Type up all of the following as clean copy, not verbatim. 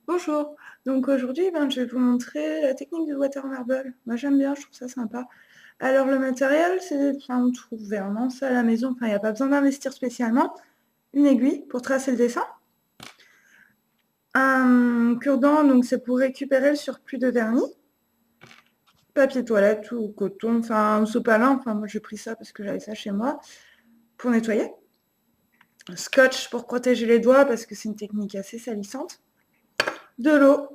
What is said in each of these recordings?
Bonjour, donc aujourd'hui je vais vous montrer la technique du water marble. Moi j'aime bien, je trouve ça sympa. Alors le matériel, on trouve vraiment ça à la maison, il n'y a pas besoin d'investir spécialement. Une aiguille pour tracer le dessin. Un cure-dent, donc c'est pour récupérer le surplus de vernis. Papier toilette ou coton, ou sopalin, moi j'ai pris ça parce que j'avais ça chez moi, pour nettoyer. Scotch pour protéger les doigts parce que c'est une technique assez salissante. De l'eau.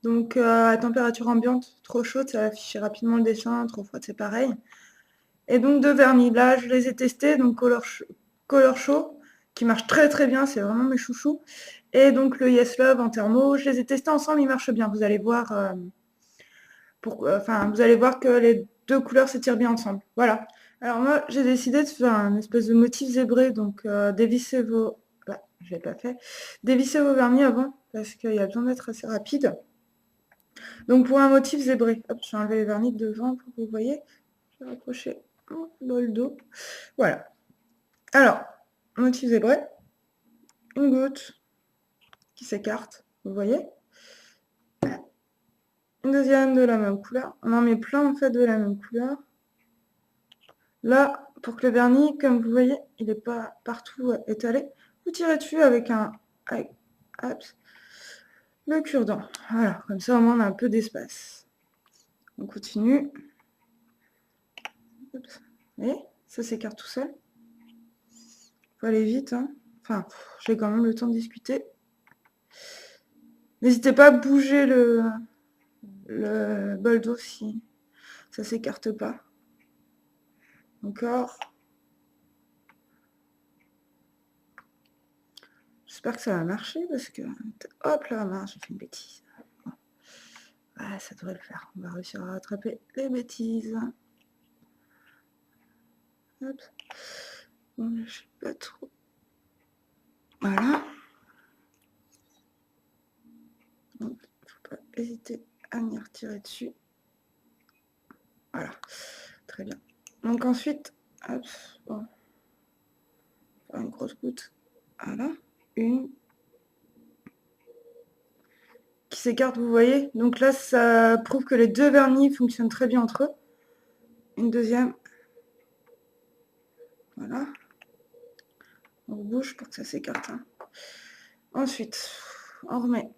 Donc à température ambiante, trop chaude, ça va afficher rapidement le dessin, trop froide, c'est pareil. Et donc de vernis. Là, je les ai testés, donc Color Show, qui marche très très bien, c'est vraiment mes chouchous. Et donc le Yes Love en thermo, je les ai testés ensemble, ils marchent bien. Vous allez voir, vous allez voir que les deux couleurs s'étirent bien ensemble. Voilà. Alors moi, j'ai décidé de faire un espèce de motif zébré, donc dévissez vos... Bah, je l'ai pas fait. Dévissez vos vernis avant, parce qu'il y a besoin d'être assez rapide. Donc pour un motif zébré, hop, j'ai enlevé les vernis de devant pour que vous voyez. Je vais rapprocher mon bol d'eau. Voilà. Alors, motif zébré, une goutte qui s'écarte, vous voyez. Une deuxième de la même couleur. On en met plein en fait de la même couleur. Là, pour que le vernis, comme vous voyez, il n'est pas partout étalé, vous tirez dessus avec le cure-dent. Voilà, comme ça au moins on a un peu d'espace. On continue. Vous voyez, ça s'écarte tout seul. Faut aller vite, hein. Enfin, j'ai quand même le temps de discuter. N'hésitez pas à bouger le bol d'eau si ça s'écarte pas. Encore. J'espère que ça va marcher parce que... Hop là, mince, j'ai fait une bêtise. Ah, ça devrait le faire. On va réussir à rattraper les bêtises. Hop. Bon, je sais pas trop. Voilà. Donc, faut pas hésiter à venir retirer dessus. Voilà. Très bien. Donc ensuite, hop, bon. Faire une grosse goutte. Voilà. Une. Qui s'écarte, vous voyez. Donc là, ça prouve que les deux vernis fonctionnent très bien entre eux. Une deuxième. Voilà. On bouge pour que ça s'écarte. Hein. Ensuite, on remet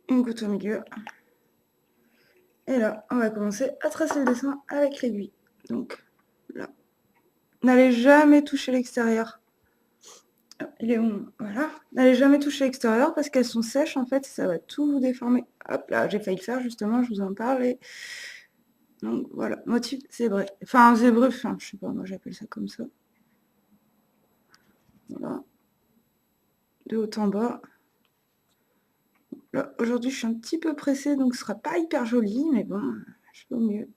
une goutte au milieu. Et là, on va commencer à tracer le dessin avec l'aiguille. Donc, là. N'allez jamais toucher l'extérieur. Il est où? Voilà. N'allez jamais toucher l'extérieur parce qu'elles sont sèches, en fait, ça va tout vous déformer. Hop là, j'ai failli le faire, justement, je vous en parle. Donc, voilà, motif zébré. Enfin, zébré, je sais pas, moi j'appelle ça comme ça. Voilà. De haut en bas. Là, aujourd'hui, je suis un petit peu pressée, donc ce sera pas hyper joli, mais bon, je fais au mieux.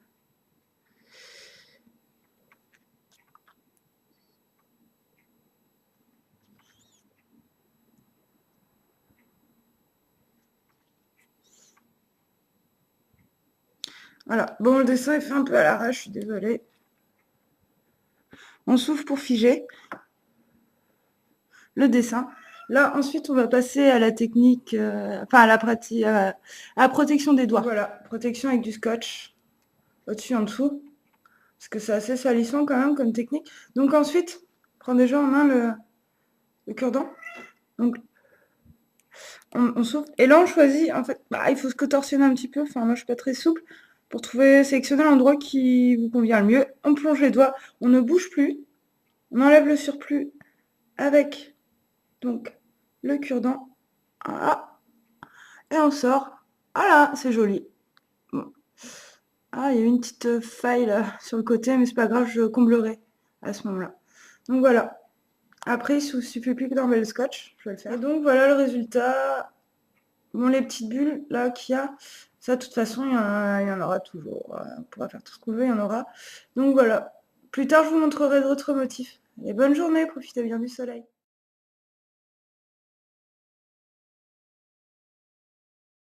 Voilà, bon, le dessin est fait un peu à l'arrache, je suis désolée. On souffle pour figer le dessin. Là, ensuite, on va passer à la technique, à la pratique, à la protection des doigts. Voilà, protection avec du scotch, au-dessus, en dessous, parce que c'est assez salissant quand même comme technique. Donc ensuite, prends déjà en main le cure-dent. Donc, on souffle. Et là, on choisit, en fait, il faut se contorsionner un petit peu. Enfin, moi, je suis pas très souple. Pour sélectionner l'endroit qui vous convient le mieux, on plonge les doigts, on ne bouge plus, on enlève le surplus avec donc le cure-dent. Voilà. Et on sort. Voilà, c'est joli. Bon. Ah, il y a une petite faille là sur le côté, mais c'est pas grave, je comblerai à ce moment-là. Donc voilà. Après, il ne suffit plus que d'enlever le scotch. Je vais le faire. Et donc voilà le résultat. Bon, les petites bulles là qu'il y a, ça de toute façon, il y en aura toujours. On pourra faire tout ce qu'on veut, il y en aura. Donc voilà. Plus tard, je vous montrerai d'autres motifs. Et bonne journée, profitez bien du soleil.